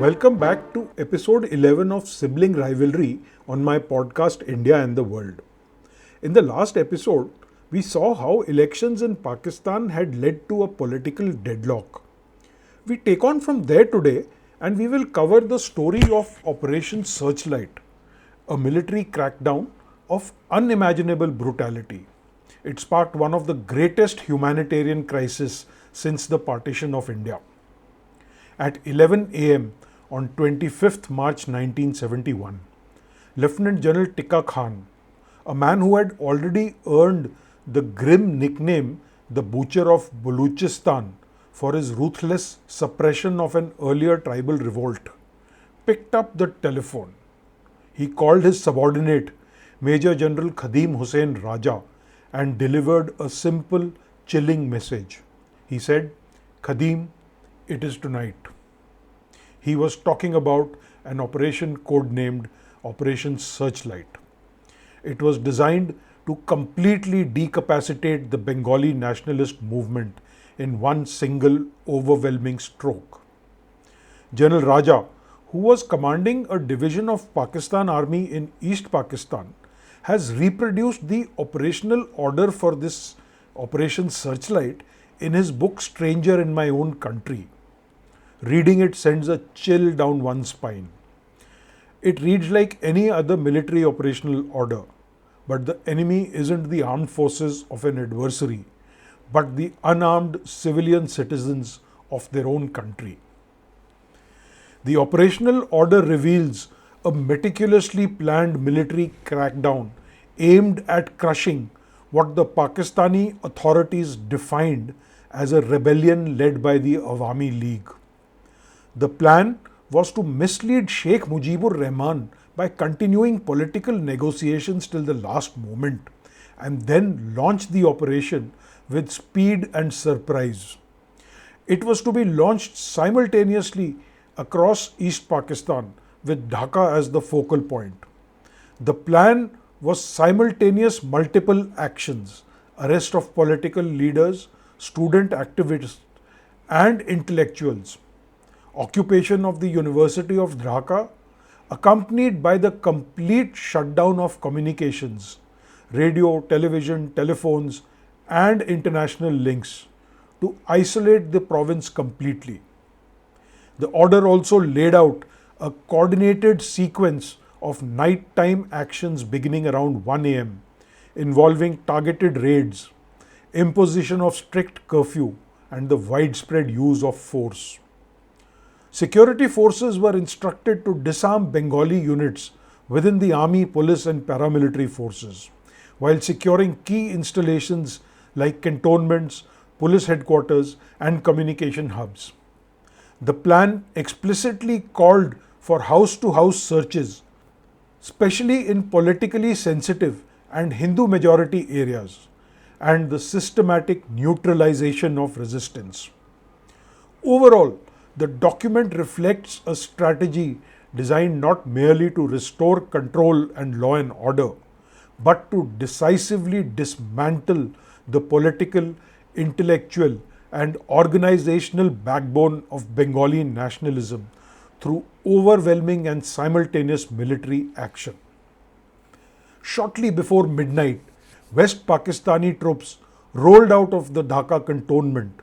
Welcome back to episode 11 of Sibling Rivalry on my podcast India and the World. In the last episode, we saw how elections in Pakistan had led to a political deadlock. We take on from there today and we will cover the story of Operation Searchlight, a military crackdown of unimaginable brutality. It sparked one of the greatest humanitarian crises since the partition of India. At 11 am on 25th March 1971, Lieutenant General Tika Khan, a man who had already earned the grim nickname the Butcher of Baluchistan for his ruthless suppression of an earlier tribal revolt, picked up the telephone. He called his subordinate, Major General Khadim Hussain Raja, and delivered a simple, chilling message. He said, "Khadim, it is tonight." He was talking about an operation codenamed Operation Searchlight. It was designed to completely decapacitate the Bengali nationalist movement in one single overwhelming stroke. General Raja, who was commanding a division of Pakistan Army in East Pakistan, has reproduced the operational order for this Operation Searchlight in his book Stranger in My Own Country. Reading it sends a chill down one's spine. It reads like any other military operational order, but the enemy isn't the armed forces of an adversary, but the unarmed civilian citizens of their own country. The operational order reveals a meticulously planned military crackdown aimed at crushing what the Pakistani authorities defined as a rebellion led by the Awami League. The plan was to mislead Sheikh Mujibur Rahman by continuing political negotiations till the last moment and then launch the operation with speed and surprise. It was to be launched simultaneously across East Pakistan with Dhaka as the focal point. The plan was simultaneous multiple actions: arrest of political leaders, student activists and intellectuals, occupation of the University of Dhaka, accompanied by the complete shutdown of communications, radio, television, telephones, and international links to isolate the province completely. The order also laid out a coordinated sequence of nighttime actions beginning around 1 am, involving targeted raids, imposition of strict curfew, and the widespread use of force. Security forces were instructed to disarm Bengali units within the army, police and paramilitary forces, while securing key installations like cantonments, police headquarters and communication hubs. The plan explicitly called for house-to-house searches, especially in politically sensitive and Hindu majority areas, and the systematic neutralization of resistance. Overall, the document reflects a strategy designed not merely to restore control and law and order, but to decisively dismantle the political, intellectual, and organizational backbone of Bengali nationalism through overwhelming and simultaneous military action. Shortly before midnight, West Pakistani troops rolled out of the Dhaka cantonment.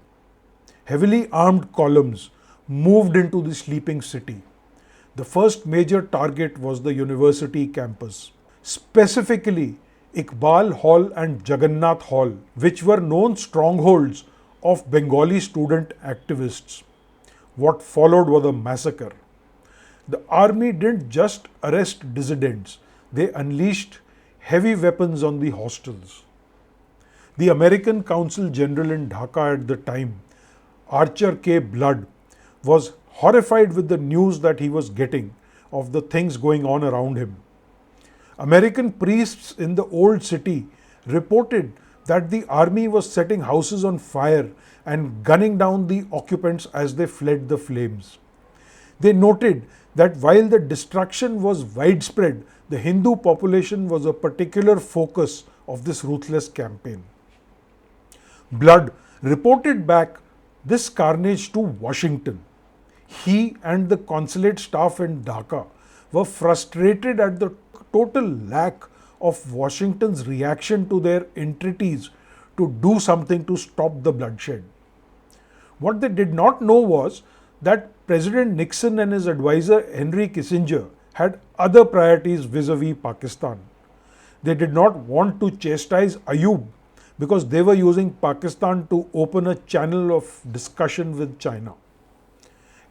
Heavily armed columns moved into the sleeping city. The first major target was the university campus, specifically Iqbal Hall and Jagannath Hall, which were known strongholds of Bengali student activists. What followed was a massacre. The army didn't just arrest dissidents, they unleashed heavy weapons on the hostels. The American Consul General in Dhaka at the time, Archer K. Blood, was horrified with the news that he was getting of the things going on around him. American priests in the old city reported that the army was setting houses on fire and gunning down the occupants as they fled the flames. They noted that while the destruction was widespread, the Hindu population was a particular focus of this ruthless campaign. Blood reported back this carnage to Washington. He and the consulate staff in Dhaka were frustrated at the total lack of Washington's reaction to their entreaties to do something to stop the bloodshed. What they did not know was that President Nixon and his advisor Henry Kissinger had other priorities vis-a-vis Pakistan. They did not want to chastise Ayub because they were using Pakistan to open a channel of discussion with China.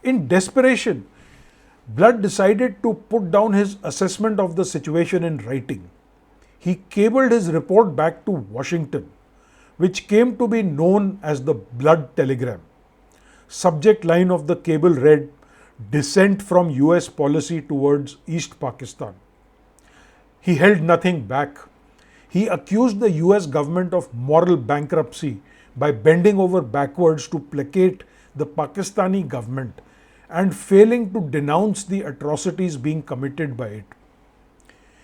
In desperation, Blood decided to put down his assessment of the situation in writing. He cabled his report back to Washington, which came to be known as the Blood Telegram. Subject line of the cable read, "Dissent from US policy towards East Pakistan." He held nothing back. He accused the US government of moral bankruptcy by bending over backwards to placate the Pakistani government and failing to denounce the atrocities being committed by it.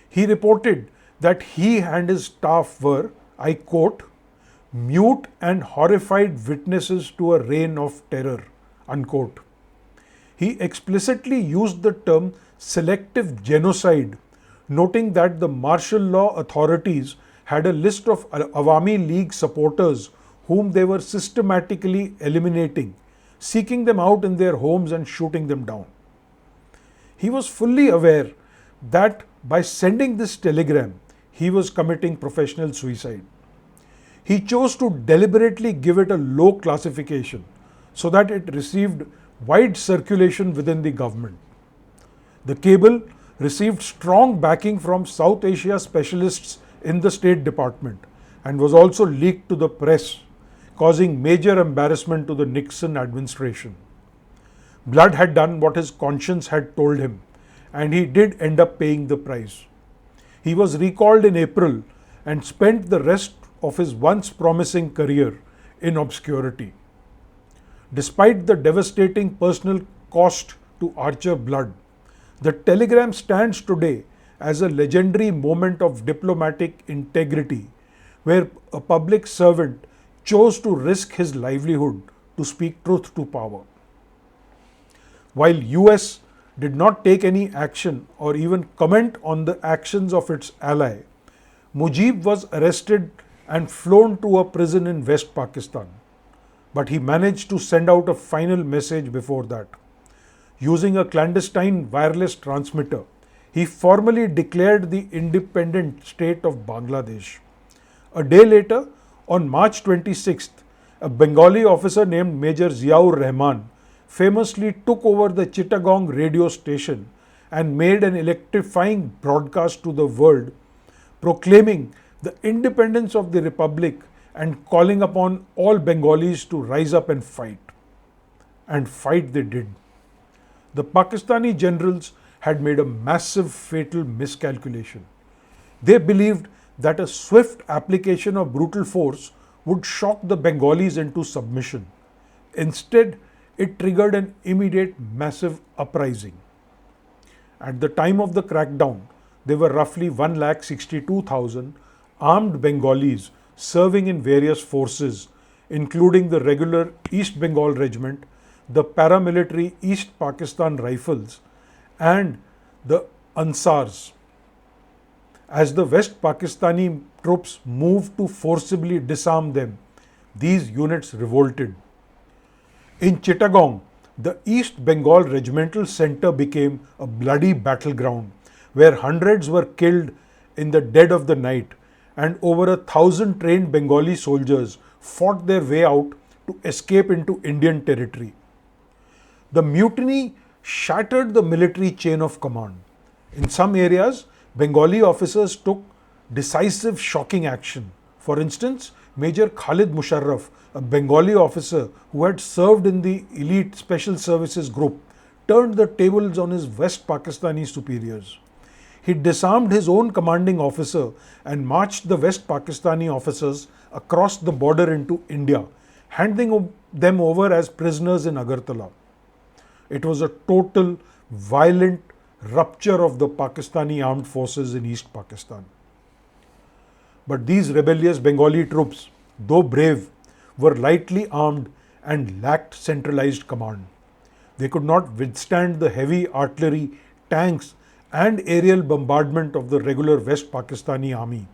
He reported that he and his staff were, I quote, "mute and horrified witnesses to a reign of terror," unquote. He explicitly used the term selective genocide, noting that the martial law authorities had a list of Awami League supporters whom they were systematically eliminating, seeking them out in their homes and shooting them down. He was fully aware that by sending this telegram, he was committing professional suicide. He chose to deliberately give it a low classification so that it received wide circulation within the government. The cable received strong backing from South Asia specialists in the State Department and was also leaked to the press, causing major embarrassment to the Nixon administration. Blood had done what his conscience had told him, and he did end up paying the price. He was recalled in April and spent the rest of his once promising career in obscurity. Despite the devastating personal cost to Archer Blood, the telegram stands today as a legendary moment of diplomatic integrity, where a public servant chose to risk his livelihood to speak truth to power. While US did not take any action or even comment on the actions of its ally, Mujib was arrested and flown to a prison in West Pakistan. But he managed to send out a final message before that. Using a clandestine wireless transmitter, he formally declared the independent state of Bangladesh. A day later, on March 26th, a Bengali officer named Major Ziaur Rahman famously took over the Chittagong radio station and made an electrifying broadcast to the world, proclaiming the independence of the Republic and calling upon all Bengalis to rise up and fight. And fight they did. The Pakistani generals had made a massive fatal miscalculation. They believed that a swift application of brutal force would shock the Bengalis into submission. Instead, it triggered an immediate massive uprising. At the time of the crackdown, there were roughly 1,62,000 armed Bengalis serving in various forces, including the regular East Bengal Regiment, the paramilitary East Pakistan Rifles, and the Ansars. As the West Pakistani troops moved to forcibly disarm them, these units revolted. In Chittagong, the East Bengal Regimental Centre became a bloody battleground where hundreds were killed in the dead of the night and over 1,000 trained Bengali soldiers fought their way out to escape into Indian territory. The mutiny shattered the military chain of command. In some areas, Bengali officers took decisive, shocking action. For instance, Major Khalid Musharraf, a Bengali officer who had served in the elite special services group, turned the tables on his West Pakistani superiors. He disarmed his own commanding officer and marched the West Pakistani officers across the border into India, handing them over as prisoners in Agartala. It was a total, violent rupture of the Pakistani armed forces in East Pakistan. But these rebellious Bengali troops, though brave, were lightly armed and lacked centralized command. They could not withstand the heavy artillery, tanks, and aerial bombardment of the regular West Pakistani army.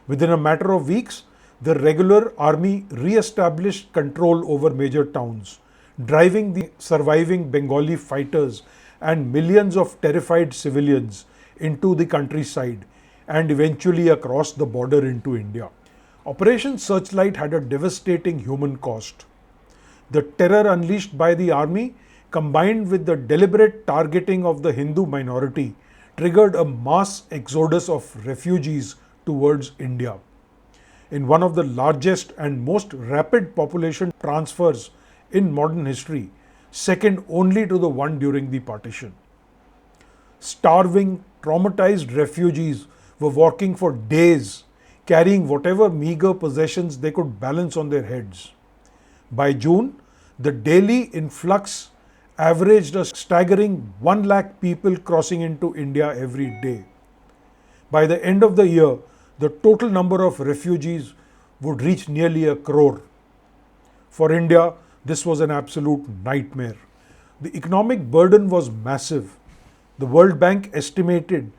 Within a matter of weeks, the regular army re-established control over major towns, driving the surviving Bengali fighters and millions of terrified civilians into the countryside and eventually across the border into India. Operation Searchlight had a devastating human cost. The terror unleashed by the army, combined with the deliberate targeting of the Hindu minority, triggered a mass exodus of refugees towards India. In one of the largest and most rapid population transfers in modern history, second only to the one during the partition. Starving, traumatized refugees were walking for days, carrying whatever meager possessions they could balance on their heads. By June, the daily influx averaged a staggering 1 lakh people crossing into India every day. By the end of the year, the total number of refugees would reach nearly a crore. For India, this was an absolute nightmare. The economic burden was massive. The World Bank estimated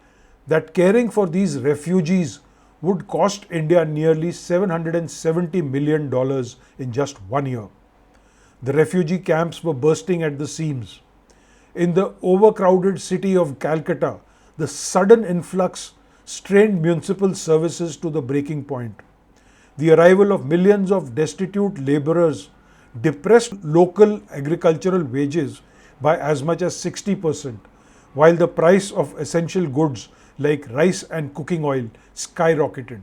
that caring for these refugees would cost India nearly $770 million in just 1 year. The refugee camps were bursting at the seams. In the overcrowded city of Calcutta, the sudden influx strained municipal services to the breaking point. The arrival of millions of destitute labourers depressed local agricultural wages by as much as 60%, while the price of essential goods like rice and cooking oil skyrocketed.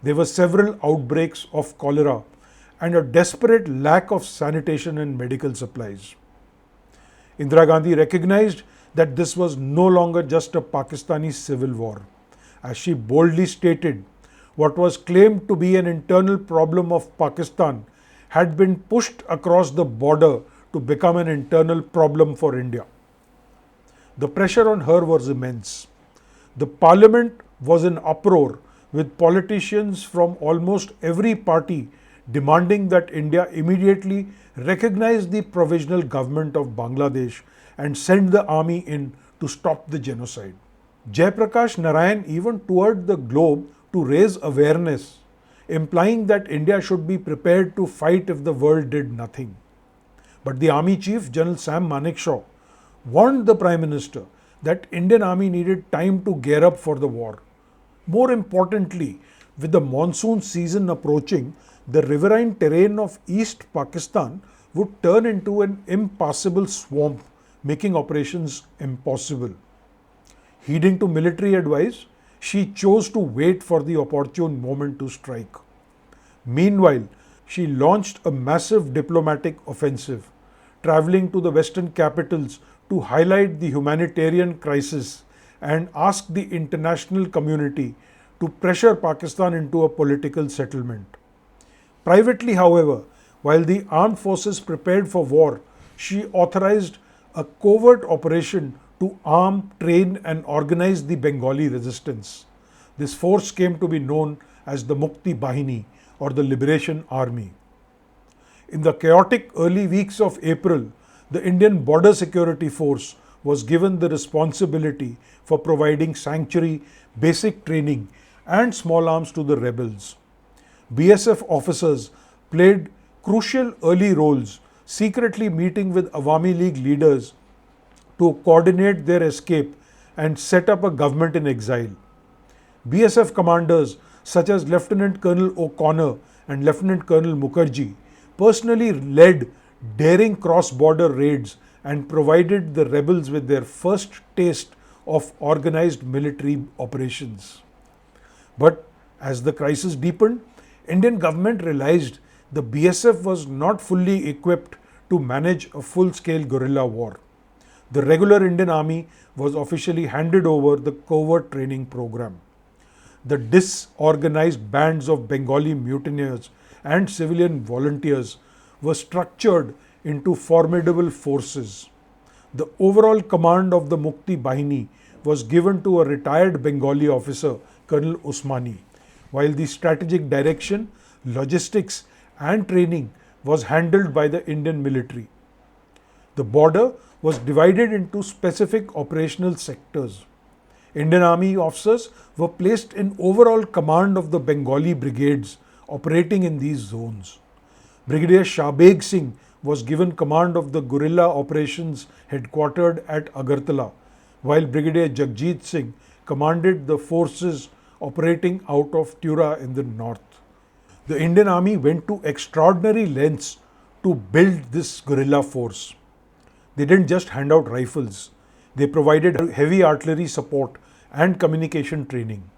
There were several outbreaks of cholera and a desperate lack of sanitation and medical supplies. Indira Gandhi recognized that this was no longer just a Pakistani civil war. As she boldly stated, what was claimed to be an internal problem of Pakistan had been pushed across the border to become an internal problem for India. The pressure on her was immense. The parliament was in uproar, with politicians from almost every party demanding that India immediately recognize the provisional government of Bangladesh and send the army in to stop the genocide. Jayaprakash Narayan even toured the globe to raise awareness, implying that India should be prepared to fight if the world did nothing. But the army chief, General Sam Manekshaw, warned the Prime Minister that Indian army needed time to gear up for the war. More importantly, with the monsoon season approaching, the riverine terrain of East Pakistan would turn into an impassable swamp, making operations impossible. Heeding to military advice, she chose to wait for the opportune moment to strike. Meanwhile, she launched a massive diplomatic offensive, travelling to the western capitals to highlight the humanitarian crisis and ask the international community to pressure Pakistan into a political settlement. Privately, however, while the armed forces prepared for war, she authorized a covert operation to arm, train and organize the Bengali resistance. This force came to be known as the Mukti Bahini or the Liberation Army. In the chaotic early weeks of April, the Indian Border Security Force was given the responsibility for providing sanctuary, basic training and small arms to the rebels. BSF officers played crucial early roles, secretly meeting with Awami League leaders to coordinate their escape and set up a government in exile. BSF commanders such as Lieutenant Colonel O'Connor and Lieutenant Colonel Mukherjee personally led daring cross-border raids and provided the rebels with their first taste of organized military operations. But as the crisis deepened, Indian government realized the BSF was not fully equipped to manage a full-scale guerrilla war. The regular Indian army was officially handed over the covert training program. The disorganized bands of Bengali mutineers and civilian volunteers were structured into formidable forces. The overall command of the Mukti Bahini was given to a retired Bengali officer, Colonel Usmani, while the strategic direction, logistics and training was handled by the Indian military. The border was divided into specific operational sectors. Indian Army officers were placed in overall command of the Bengali brigades operating in these zones. Brigadier Shahbeg Singh was given command of the guerrilla operations headquartered at Agartala, while Brigadier Jagjit Singh commanded the forces operating out of Tura in the north. The Indian Army went to extraordinary lengths to build this guerrilla force. They didn't just hand out rifles, they provided heavy artillery support and communication training.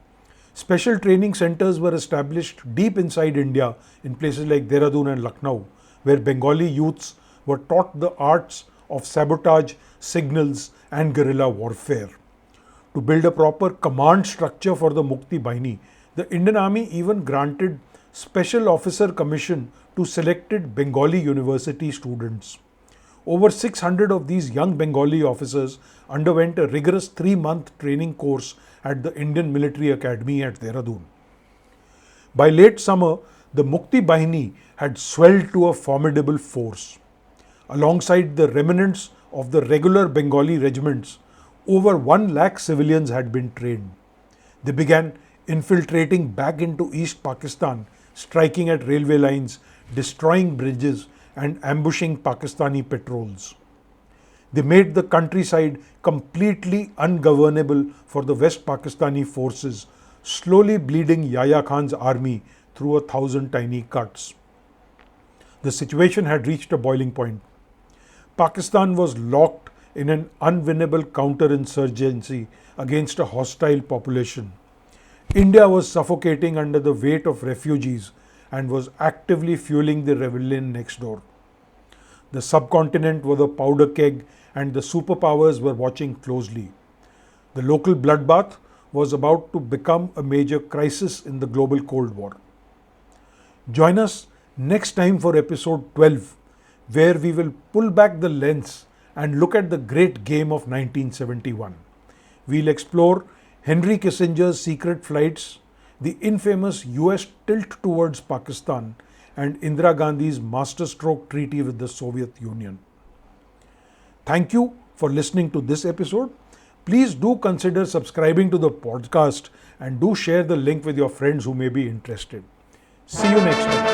Special training centers were established deep inside India in places like Dehradun and Lucknow, where Bengali youths were taught the arts of sabotage, signals, and guerrilla warfare. To build a proper command structure for the Mukti Bahini, the Indian Army even granted Special Officer Commission to selected Bengali university students. Over 600 of these young Bengali officers underwent a rigorous 3-month training course at the Indian Military Academy at Dehradun. By late summer, the Mukti Bahini had swelled to a formidable force. Alongside the remnants of the regular Bengali regiments, over 1 lakh civilians had been trained. They began infiltrating back into East Pakistan, striking at railway lines, destroying bridges, and ambushing Pakistani patrols. They made the countryside completely ungovernable for the West Pakistani forces, slowly bleeding Yahya Khan's army through 1,000 tiny cuts. The situation had reached a boiling point. Pakistan was locked in an unwinnable counterinsurgency against a hostile population. India was suffocating under the weight of refugees and was actively fueling the rebellion next door. The subcontinent was a powder keg and the superpowers were watching closely. The local bloodbath was about to become a major crisis in the global Cold War. Join us next time for episode 12, where we will pull back the lens and look at the great game of 1971. We'll explore Henry Kissinger's secret flights, the infamous US tilt towards Pakistan, and Indira Gandhi's masterstroke treaty with the Soviet Union. Thank you for listening to this episode. Please do consider subscribing to the podcast and do share the link with your friends who may be interested. See you next time.